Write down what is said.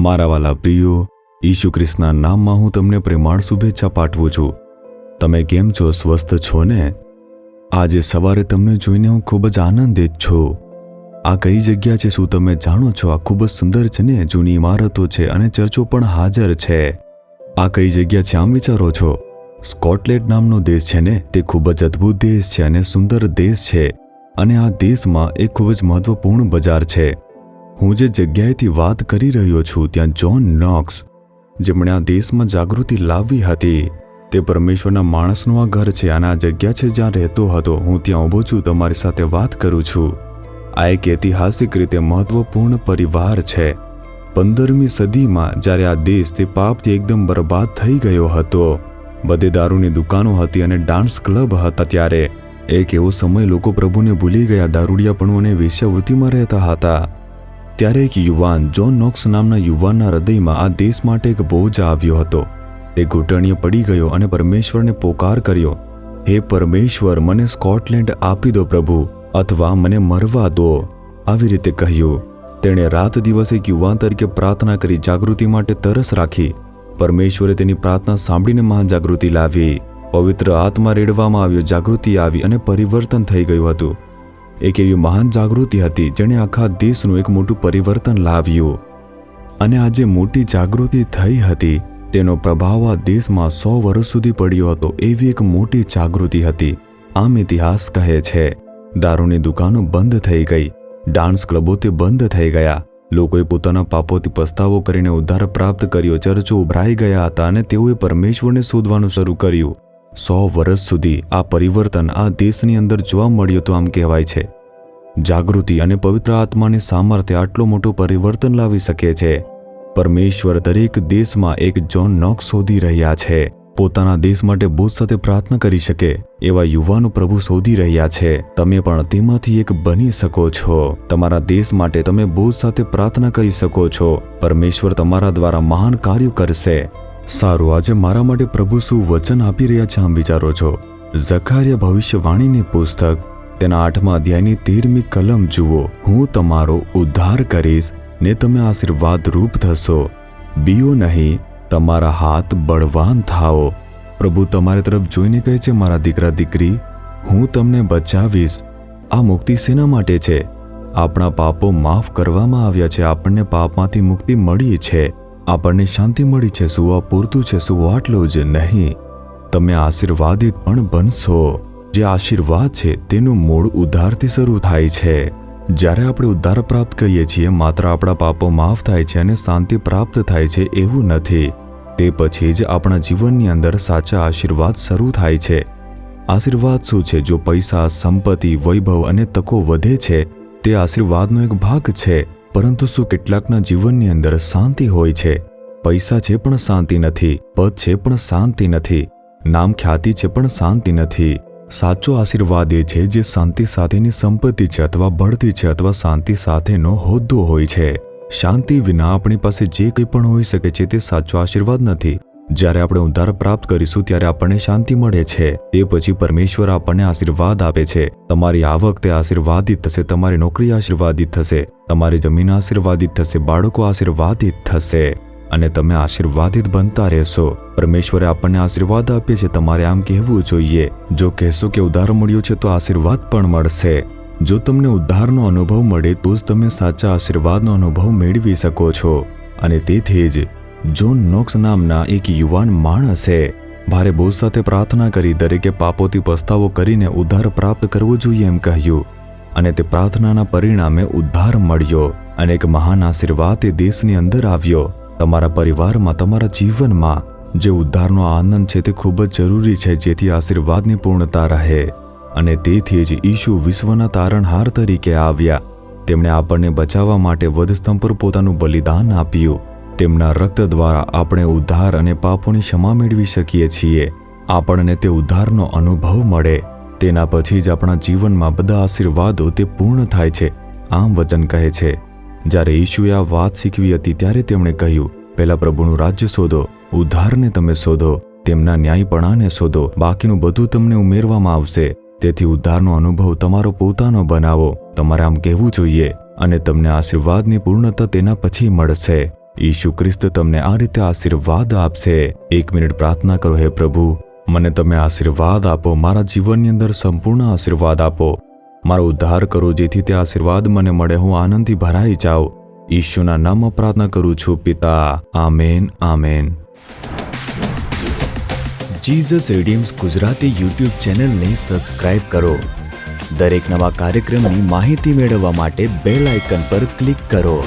મારા વાલા પ્રિયો, ઈસુ ખ્રિસ્તના નામમાં હું તમને પ્રેમાળ શુભેચ્છા પાઠવું છું. તમે કેમ છો? સ્વસ્થ છો ને? આજે સવારે તમને જોઈને હું ખૂબ જ આનંદિત છું. આ કઈ જગ્યા છે શું તમે જાણો છો? આ ખૂબ જ સુંદર છે ને? જૂની ઇમારતો છે અને ચર્ચો પણ હાજર છે. આ કઈ જગ્યા છે આમ વિચારો છો? સ્કોટલેન્ડ નામનો દેશ છે ને? તે ખૂબ જ અદ્ભુત દેશ છે અને સુંદર દેશ છે. અને આ દેશમાં એક ખૂબ જ મહત્વપૂર્ણ બજાર છે. હું જે જગ્યાએથી વાત કરી રહ્યો છું ત્યાં જ્હોન નોક્સ, જેમણે આ દેશમાં જાગૃતિ લાવવી હતી, તે પરમેશ્વરના માણસનું આ ઘર છે અને આ જગ્યા છે જ્યાં રહેતો હતો. હું ત્યાં ઊભો છું, તમારી સાથે વાત કરું છું. આ એક ઐતિહાસિક રીતે મહત્વપૂર્ણ પરિવાર છે. 15મી સદીમાં જ્યારે આ દેશ તે પાપથી એકદમ બરબાદ થઈ ગયો હતો, બધે દારૂની દુકાનો હતી અને ડાન્સ ક્લબ હતા, ત્યારે એક એવો સમય લોકો પ્રભુને ભૂલી ગયા, દારૂડિયાપણું અને વેશ્યાવૃત્તિમાં રહેતા હતા. ત્યારે એક યુવાન, જ્હોન નોક્સ નામના યુવાનના હૃદયમાં આ દેશ માટે એક બોજ આવ્યો હતો. તે ઘૂંટણીએ પડી ગયો અને પરમેશ્વરને પોકાર કર્યો, હે પરમેશ્વર, મને સ્કોટલેન્ડ આપી દો પ્રભુ, અથવા મને મરવા દો. આવી રીતે કહ્યું. તેણે રાત દિવસ એક યુવાન તરીકે પ્રાર્થના કરી, જાગૃતિ માટે તરસ રાખી. પરમેશ્વરે તેની પ્રાર્થના સાંભળીને મહાન જાગૃતિ લાવી. પવિત્ર આત્મા રેડવામાં આવ્યો, જાગૃતિ આવી અને પરિવર્તન થઈ ગયું હતું. એક એવી મહાન જાગૃતિ હતી જેણે આખા દેશનું એક મોટું પરિવર્તન લાવ્યું. અને આ જે મોટી જાગૃતિ થઈ હતી તેનો પ્રભાવ આ દેશમાં 100 વર્ષ સુધી પડ્યો હતો. એવી એક મોટી જાગૃતિ હતી. આમ ઇતિહાસ કહે છે. દારૂની દુકાનો બંધ થઈ ગઈ, ડાન્સ ક્લબો તે બંધ થઈ ગયા, લોકોએ પોતાના પાપોથી પસ્તાવો કરીને ઉદ્ધાર પ્રાપ્ત કર્યો, ચર્ચો ઉભરાઈ ગયા હતા અને તેઓએ પરમેશ્વરને શોધવાનું શરૂ કર્યું. 100 વર્ષ સુધી આ પરિવર્તન આ દેશની અંદર જોવા મળ્યું તો આમ કહેવાય છે, જાગૃતિ અને પવિત્ર આત્માની સામર્થ્ય આટલો મોટો પરિવર્તન લાવી શકે છે. પરમેશ્વર દરેક દેશમાં એક જ્હોન નોક્સ શોધી રહ્યા છે. પોતાના દેશ માટે બોજ સાથે પ્રાર્થના કરી શકે એવા યુવાનો પ્રભુ શોધી રહ્યા છે. તમે પણ તેમાંથી એક બની શકો છો. તમારા દેશ માટે તમે બોજ સાથે પ્રાર્થના કરી શકો છો. પરમેશ્વર તમારા દ્વારા મહાન કાર્ય કરશે. સારું, આજે મારા માટે પ્રભુ શું વચન આપી રહ્યા છે આમ વિચારો છો? ઝકારિયા ભવિષ્યવાણીની પુસ્તક તેના 8મા અધ્યાયની 13મી કલમ જુઓ. હું તમારો ઉદ્ધાર કરીશ ને તમે આશીર્વાદ રૂપ થશો. બીઓ નહીં, તમારા હાથ બળવાન થાઓ. પ્રભુ તમારી તરફ જોઈને કહે છે, મારા દીકરા દીકરી, હું તમને બચાવીશ. આ મુક્તિ શેના માટે છે? આપણા પાપો માફ કરવામાં આવ્યા છે, આપણને પાપમાંથી મુક્તિ મળી છે, આપણને શાંતિ મળી છે. શું આ પૂરતું છે? શું આટલું જ નહીં, તમે આશીર્વાદિત પણ બનશો. જે આશીર્વાદ છે તેનું મૂળ ઉદ્ધારથી શરૂ થાય છે. જ્યારે આપણે ઉદ્ધાર પ્રાપ્ત કરીએ છીએ, માત્ર આપણા પાપો માફ થાય છે અને શાંતિ પ્રાપ્ત થાય છે એવું નથી. તે પછી જ આપણા જીવનની અંદર સાચા આશીર્વાદ શરૂ થાય છે. આશીર્વાદ શું છે? જો પૈસા, સંપત્તિ, વૈભવ અને તકો વધે છે, તે આશીર્વાદનો એક ભાગ છે. પરંતુ શું કેટલાકના જીવનની અંદર શાંતિ હોય છે? પૈસા છે પણ શાંતિ નથી, પદ છે પણ શાંતિ નથી, નામ ખ્યાતિ છે પણ શાંતિ નથી. સાચો આશીર્વાદ એ છે જે શાંતિ સાથેની સંપત્તિ છે, અથવા બઢતી છે, અથવા શાંતિ સાથેનો હોદ્દો હોય છે. શાંતિ વિના આપણી પાસે જે કંઈ પણ હોઈ શકે છે તે સાચો આશીર્વાદ નથી. જ્યારે આપણે ઉદ્ધાર પ્રાપ્ત કરીશું ત્યારે આપણને શાંતિ મળે છે. તે પછી પરમેશ્વર આપણને આશીર્વાદ આપે છે. તમારી આવક તે આશીર્વાદિત થશે, તમારી નોકરી આશીર્વાદિત થશે, તમારી જમીન આશીર્વાદિત થશે, બાળકો આશીર્વાદિત થશે અને તમે આશીર્વાદિત બનતા રહેશો. પરમેશ્વરે આપણને આશીર્વાદ આપે છે. તમારે આમ કહેવું જોઈએ. જો કહેશો કે ઉદ્ધાર મળ્યો છે તો આશીર્વાદ પણ મળશે. જો તમને ઉદ્ધારનો અનુભવ મળે તો જ તમે સાચા આશીર્વાદનો અનુભવ મેળવી શકો છો. અને તેથી જ જ્હોન નોક્સ નામના એક યુવાન માણસે ભારે બોજ સાથે પ્રાર્થના કરી, દરેકે પાપોથી પસ્તાવો કરીને ઉદ્ધાર પ્રાપ્ત કરવો જોઈએ એમ કહ્યું. અને તે પ્રાર્થનાના પરિણામે ઉદ્ધાર મળ્યો અને એક મહાન આશીર્વાદ તે દેશની અંદર આવ્યો. તમારા પરિવારમાં, તમારા જીવનમાં જે ઉદ્ધારનો આનંદ છે તે ખૂબ જ જરૂરી છે, જેથી આશીર્વાદની પૂર્ણતા રહે. અને તેથી જ ઈસુ વિશ્વના તારણહાર તરીકે આવ્યા. તેમણે આપણને બચાવવા માટે વધસ્તંભ પર પોતાનું બલિદાન આપ્યું. તેમના રક્ત દ્વારા આપણે ઉદ્ધાર અને પાપોની ક્ષમા મેળવી શકીએ છીએ. આપણને તે ઉદ્ધારનો અનુભવ મળે, તેના પછી જ આપણા જીવનમાં બધા આશીર્વાદો તે પૂર્ણ થાય છે. આમ વચન કહે છે. જ્યારે ઈશુએ આ વાત શીખવી હતી ત્યારે તેમણે કહ્યું, પહેલા પ્રભુનું રાજ્ય શોધો, ઉદ્ધારને તમે શોધો, તેમના ન્યાયપણાને શોધો, બાકીનું બધું તમને ઉમેરવામાં આવશે. તેથી ઉદ્ધારનો અનુભવ તમારો પોતાનો બનાવો. તમારે આમ કહેવું જોઈએ અને તમને આશીર્વાદની પૂર્ણતા તેના પછી મળશે. ઈસુ ખ્રિસ્ત તમને આ રીતે આશીર્વાદ આપશે. 1 મિનિટ પ્રાર્થના કરો. હે પ્રભુ, મને તમે આશીર્વાદ આપો. મારા જીવનની અંદર સંપૂર્ણ આશીર્વાદ આપો. મારો ઉદ્ધાર કરો, જેથી તે આશીર્વાદ મને મળે, હું આનંદથી ભરાઈ જાઉં. ઈશુના નામમાં પ્રાર્થના કરું છું પિતા. Amen, amen. Jesus redeems Gujarati YouTube ચેનલને સબસ્ક્રાઇબ કરો. દરેક નવા કાર્યક્રમની માહિતી મેળવવા માટે બેલ આઇકન પર ક્લિક કરો.